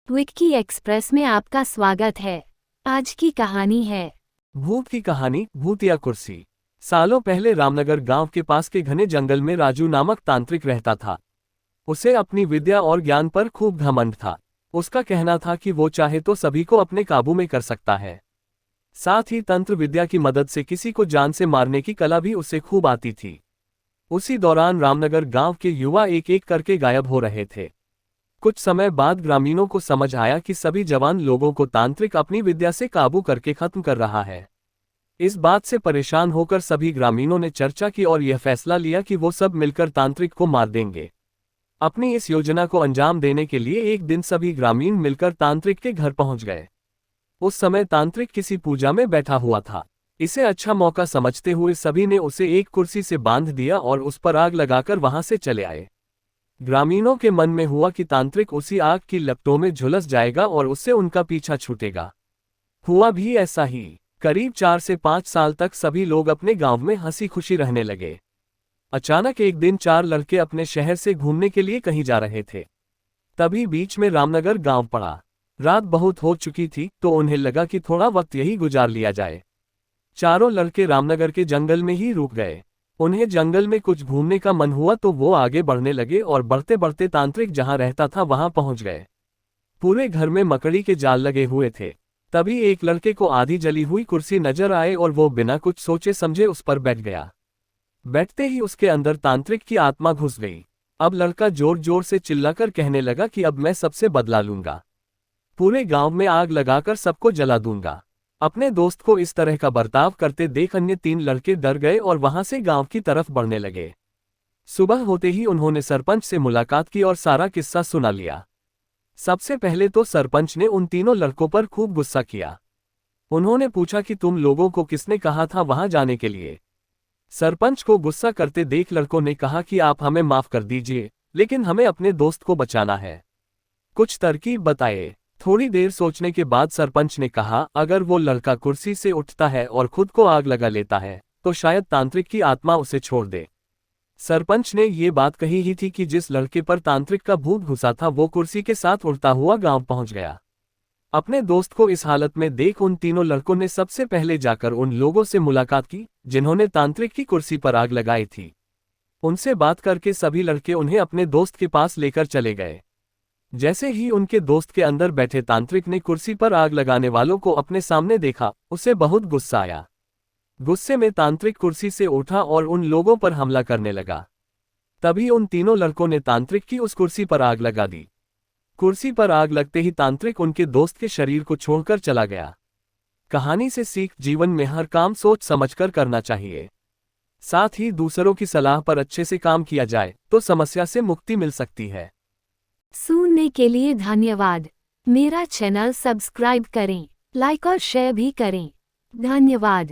Vicky express में आपका स्वागत है। आज की कहानी है भूत की कहानी, भूत या कुर्सी। सालों पहले रामनगर गांव के पास के घने जंगल में राजू नामक तांत्रिक रहता था। उसे अपनी विद्या और ज्ञान पर खूब घमंड था। उसका कहना था कि वो चाहे तो सभी को अपने काबू में कर सकता है। साथ ही तंत्र विद्या की मदद से किसी को जान से मारने की कला भी उसे खूब आती थी। उसी दौरान रामनगर गांव के युवा एक एक करके गायब हो रहे थे। कुछ समय बाद ग्रामीणों को समझ आया कि सभी जवान लोगों को तांत्रिक अपनी विद्या से काबू करके खत्म कर रहा है। इस बात से परेशान होकर सभी ग्रामीणों ने चर्चा की और यह फैसला लिया कि वो सब मिलकर तांत्रिक को मार देंगे। अपनी इस योजना को अंजाम देने के लिए एक दिन सभी ग्रामीण मिलकर तांत्रिक के घर पहुंच गए। उस समय तांत्रिक किसी पूजा में बैठा हुआ था। इसे अच्छा मौका समझते हुए सभी ने उसे एक कुर्सी से बांध दिया और उस पर आग लगाकर वहां से चले आए। ग्रामीणों के मन में हुआ कि तांत्रिक उसी आग की लपटों में झुलस जाएगा और उससे उनका पीछा छूटेगा। हुआ भी ऐसा ही। करीब 4 से 5 साल तक सभी लोग अपने गांव में हंसी खुशी रहने लगे। अचानक एक दिन 4 लड़के अपने शहर से घूमने के लिए कहीं जा रहे थे। तभी बीच में रामनगर गांव पड़ा। रात बहुत हो चुकी थी तो उन्हें लगा कि थोड़ा वक्त यही गुजार लिया जाए। चारों लड़के रामनगर के जंगल में ही रुक गए। उन्हें जंगल में कुछ घूमने का मन हुआ तो वो आगे बढ़ने लगे और बढ़ते बढ़ते तांत्रिक जहां रहता था वहां पहुंच गए। पूरे घर में मकड़ी के जाल लगे हुए थे। तभी एक लड़के को आधी जली हुई कुर्सी नजर आए और वो बिना कुछ सोचे समझे उस पर बैठ गया। बैठते ही उसके अंदर तांत्रिक की आत्मा घुस गई। अब लड़का जोर जोर से चिल्लाकर कहने लगा कि अब मैं सबसे बदला लूंगा। पूरे गांव में आग लगाकर सबको जला दूंगा। अपने दोस्त को इस तरह का बर्ताव करते देख अन्य 3 लड़के डर गए और वहां से गांव की तरफ बढ़ने लगे। सुबह होते ही उन्होंने सरपंच से मुलाकात की और सारा किस्सा सुना लिया। सबसे पहले तो सरपंच ने उन तीनों लड़कों पर खूब गुस्सा किया। उन्होंने पूछा कि तुम लोगों को किसने कहा था वहां जाने के लिए। सरपंच को गुस्सा करते देख लड़कों ने कहा कि आप हमें माफ कर दीजिए, लेकिन हमें अपने दोस्त को बचाना है। कुछ तरकीब बताए। थोड़ी देर सोचने के बाद सरपंच ने कहा, अगर वो लड़का कुर्सी से उठता है और खुद को आग लगा लेता है तो शायद तांत्रिक की आत्मा उसे छोड़ दे। सरपंच ने ये बात कही ही थी कि जिस लड़के पर तांत्रिक का भूत घुसा था वो कुर्सी के साथ उड़ता हुआ गांव पहुंच गया। अपने दोस्त को इस हालत में देख उन तीनों लड़कों ने सबसे पहले जाकर उन लोगों से मुलाकात की जिन्होंने तांत्रिक की कुर्सी पर आग लगाई थी। उनसे बात करके सभी लड़के उन्हें अपने दोस्त के पास लेकर चले गए। जैसे ही उनके दोस्त के अंदर बैठे तांत्रिक ने कुर्सी पर आग लगाने वालों को अपने सामने देखा, उसे बहुत गुस्सा आया। गुस्से में तांत्रिक कुर्सी से उठा और उन लोगों पर हमला करने लगा। तभी उन तीनों लड़कों ने तांत्रिक की उस कुर्सी पर आग लगा दी। कुर्सी पर आग लगते ही तांत्रिक उनके दोस्त के शरीर को छोड़कर चला गया। कहानी से सीख, जीवन में हर काम सोच समझकर करना चाहिए। साथ ही दूसरों की सलाह पर अच्छे से काम किया जाए तो समस्या से मुक्ति मिल सकती है। सुनने के लिए धन्यवाद। मेरा चैनल सब्सक्राइब करें, लाइक और शेयर भी करें। धन्यवाद।